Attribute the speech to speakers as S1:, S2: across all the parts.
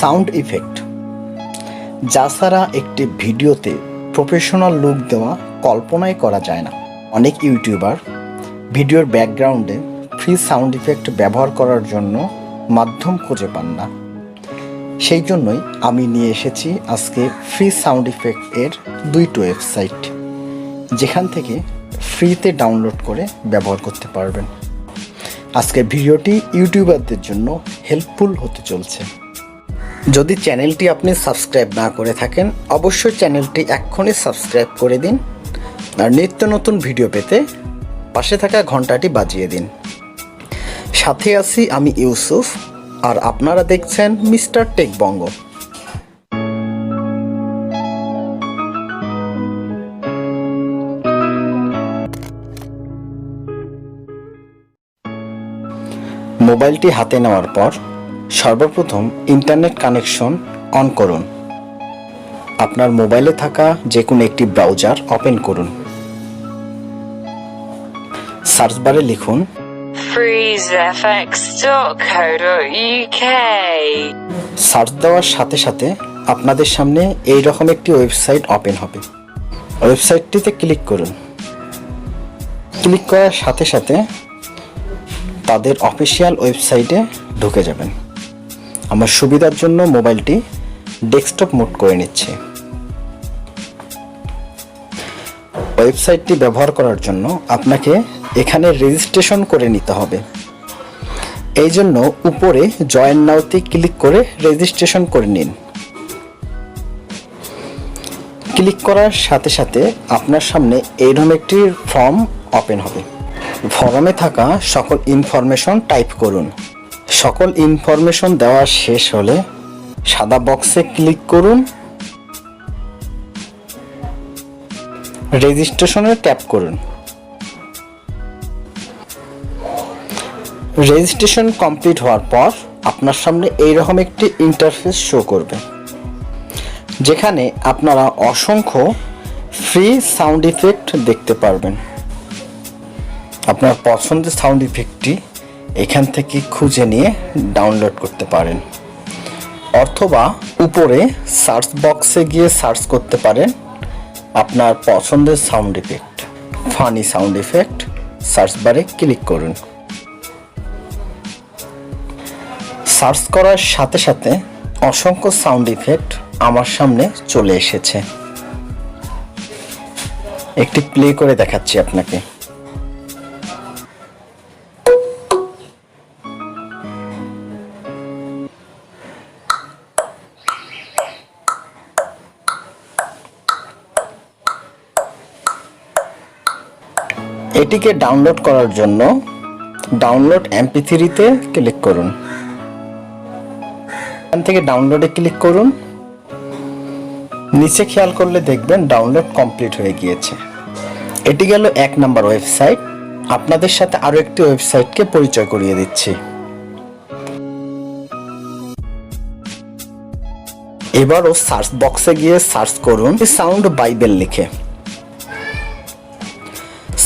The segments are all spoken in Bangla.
S1: সাউন্ড ইফেক্ট যা ছাড়া একটি ভিডিওতে প্রফেশনাল লুক দেওয়া কল্পনাই করা যায় না। অনেক ইউটিউবার ভিডিওর ব্যাকগ্রাউন্ডে ফ্রি সাউন্ড ইফেক্ট ব্যবহার করার জন্য মাধ্যম খুঁজে পান না। সেই জন্যই আমি নিয়ে এসেছি আজকে ফ্রি সাউন্ড ইফেক্ট এর 2টি ওয়েবসাইট, যেখান থেকে ফ্রিতে ডাউনলোড করে ব্যবহার করতে পারবেন। আজকের ভিডিওটি ইউটিউবারদের জন্য হেল্পফুল হতে চলছে। যদি চ্যানেলটি আপনি সাবস্ক্রাইব না করে থাকেন, অবশ্যই চ্যানেলটি এক্ষুনি সাবস্ক্রাইব করে দিন আর নিত্য নতুন ভিডিও পেতে পাশে থাকা ঘন্টাটি বাজিয়ে দিন। সাথে আছি আমি ইউসুফ, আর আপনারা দেখছেন মিস্টার টেক বঙ্গ। মোবাইলটি হাতে নেওয়ার পর সর্বপ্রথম ইন্টারনেট কানেকশন অন করুন। আপনার মোবাইলে থাকা যে কোনো একটি ব্রাউজার ওপেন করুন। সার্চ বারে লিখুন freezefx.co.uk। সার্চ দেওয়ার সাথে সাথে আপনাদের সামনে এই রকম একটি ওয়েবসাইট ওপেন হবে। ওয়েবসাইটটিতে ক্লিক করুন। ক্লিক করার সাথে সাথে তাদের অফিসিয়াল ওয়েবসাইটে ঢুকে যাবেন। আমার সুবিধার জন্য মোবাইলটি ডেস্কটপ মোড করে নিচ্ছি। ওয়েবসাইটটি ব্যবহার করার জন্য আপনাকে এখানে রেজিস্ট্রেশন করে নিতে হবে। এই জন্য উপরে জয়েন নাওতে ক্লিক করে রেজিস্ট্রেশন করে নিন। ক্লিক করার সাথে সাথে আপনার সামনে এইরকম একটি ফর্ম ওপেন হবে। ফর্মে থাকা সকল ইনফরমেশন টাইপ করুন। সকল ইনফরমেশন দেওয়া শেষ হলে সাদা বক্সে ক্লিক করুন। রেজিস্ট্রেশনে ট্যাপ করুন। রেজিস্ট্রেশন কমপ্লিট হওয়ার পর আপনার সামনে এইরকম একটি ইন্টারফেস শো করবে, যেখানে আপনারা অসংখ্য ফ্রি সাউন্ড ইফেক্ট দেখতে পারবেন। আপনার পছন্দের সাউন্ড ইফেক্টটি এখান থেকে খুঁজে নিয়ে ডাউনলোড করতে পারেন, অথবা উপরে সার্চ বক্সে গিয়ে সার্চ করতে পারেন আপনার পছন্দের sound effect. Funny sound effect search বারে ক্লিক করুন। সার্চ করার সাথে সাথে অসংখ্য সাউন্ড ইফেক্ট আমার সামনে চলে এসেছে। একটি প্লে করে দেখাচ্ছি আপনাকে। এটিকে ডাউনলোড করার জন্য ডাউনলোড MP3-তে ক্লিক করুন। এখান থেকে ডাউনলোডে ক্লিক করুন। নিচে খেয়াল করলে দেখবেন ডাউনলোড কমপ্লিট হয়ে গিয়েছে। এটি গেল 1 নম্বর ওয়েবসাইট। আপনাদের সাথে আরো একটি ওয়েবসাইটকে পরিচয় করিয়ে দিচ্ছি। এবারও সার্চ বক্সে গিয়ে সার্চ করুন সাউন্ড বাইবেল লিখে।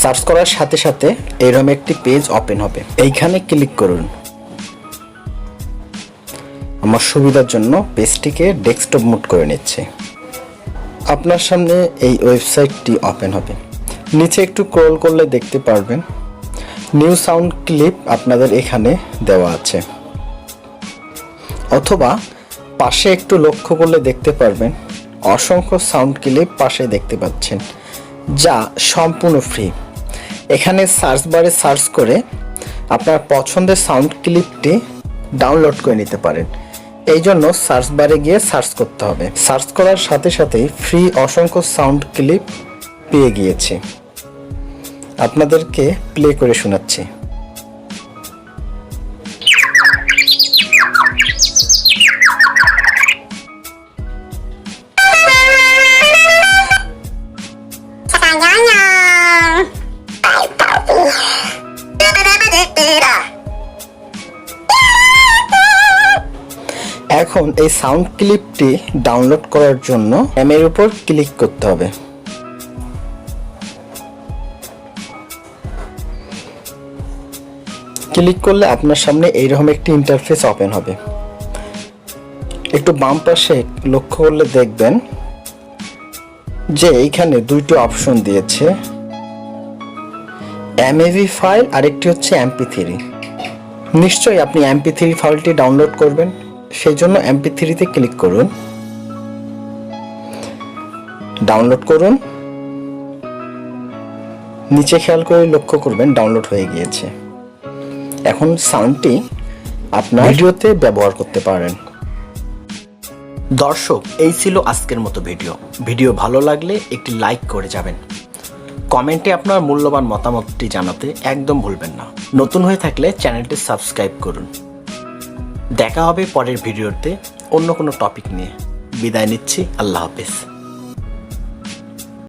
S1: সার্চ করার সাথে সাথে এরকম একটি পেজ ওপেন হবে। এইখানে ক্লিক করুন। আমার সুবিধার জন্য পেজটিকে ডেস্কটপ মোড করে নিচ্ছে। আপনার সামনে এই ওয়েবসাইটটি ওপেন হবে। নিচে একটু স্ক্রল করলে দেখতে পারবেন নিউ সাউন্ড ক্লিপ আপনাদের এখানে দেওয়া আছে, অথবা পাশে একটু লক্ষ্য করলে দেখতে পারবেন অসংখ্য সাউন্ড ক্লিপ পাশে দেখতে পাচ্ছেন, যা সম্পূর্ণ ফ্রি। এখানে সার্চ বারে সার্চ করে আপনার পছন্দের সাউন্ড ক্লিপটি ডাউনলোড করে নিতে পারেন। এই জন্য সার্চ বারে গিয়ে সার্চ করতে হবে। সার্চ করার সাথে সাথেই ফ্রি অসংখ্য সাউন্ড ক্লিপ পেয়ে গিয়েছি। আপনাদেরকে প্লে করে শোনাচ্ছি। এখন এই সাউন্ড ক্লিপটি ডাউনলোড করার জন্য এর উপর ক্লিক করতে হবে। ক্লিক করলে আপনার সামনে এইরকম একটি ইন্টারফেস ওপেন হবে। একটু বাম পাশে লক্ষ্য করলে দেখবেন যে এইখানে দুইটি অপশন দিয়েছে, এমএভি ফাইল আর একটি হচ্ছে MP3। নিশ্চয়ই আপনি MP3 ফাইলটি ডাউনলোড করবেন, সেই জন্য MP3-তে ক্লিক করুন, ডাউনলোড করুন। নিচে খেয়াল করে লক্ষ্য করবেন ডাউনলোড হয়ে গিয়েছে। এখন সাউন্ডটি আপনার ভিডিওতে ব্যবহার করতে পারেন। দর্শক, এই ছিল আজকের মতো ভিডিও ভালো লাগলে একটি লাইক করে যাবেন। কমেন্টে আপনার মূল্যবান মতামতটি জানাতে একদম ভুলবেন না। নতুন হয়ে থাকলে চ্যানেলটি সাবস্ক্রাইব করুন। দেখা হবে পরের ভিডিওতে অন্য কোনো টপিক নিয়ে। বিদায় নিচ্ছি, আল্লাহ হাফেজ।